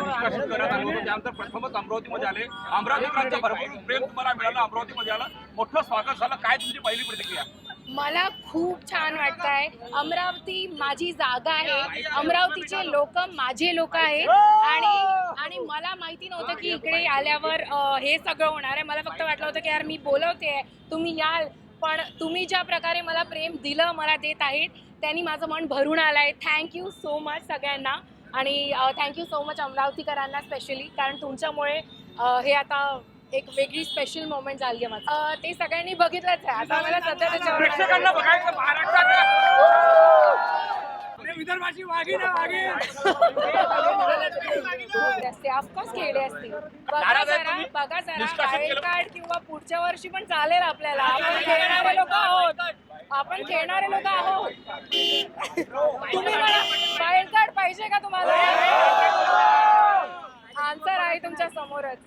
निष्कासित करत आलो होतो. त्यानंतर प्रथमच अमरावतीमध्ये आले. अमरावतीकरांचं भरपूर प्रेम तुम्हाला मिळालं, अमरावतीमध्ये आलं, मोठं स्वागत झालं. काय तुमची पहिली प्रतिक्रिया? मला खूप छान वाटतंय. अमरावती माझी जागा आहे, अमरावतीचे लोक माझे लोक आहेत आणि मला माहिती नव्हतं की इकडे आल्यावर हे सगळं होणार आहे. मला फक्त वाटलं होतं की यार मी बोलवते, तुम्ही याल, पण तुम्ही ज्या प्रकारे मला प्रेम दिलं, मला देत आहेत, त्यांनी माझं मन भरून आलंय. थँक्यू सो मच सगळ्यांना आणि थँक्यू सो मच अमरावतीकरांना स्पेशली, कारण तुमच्यामुळे हे आता एक वेगळी स्पेशल मोमेंट झाली आहे माझं. ते सगळ्यांनी बघितलंच आहे. आता मला सध्या त्याच्यावर प्रेक्षकांना बघायचं महाराष्ट्रात विदर्भाची वाघीण आहे, ऑफकोर्स खेळले असतील. बघा जरा वाईल्ड कार्ड किंवा पुढच्या वर्षी पण चालेल आपल्याला. आपण खेळणारे लोक आहोत. तुम्ही मला वाईल्ड कार्ड पाहिजे का तुम्हाला? आन्सर आहे तुमच्या समोरच.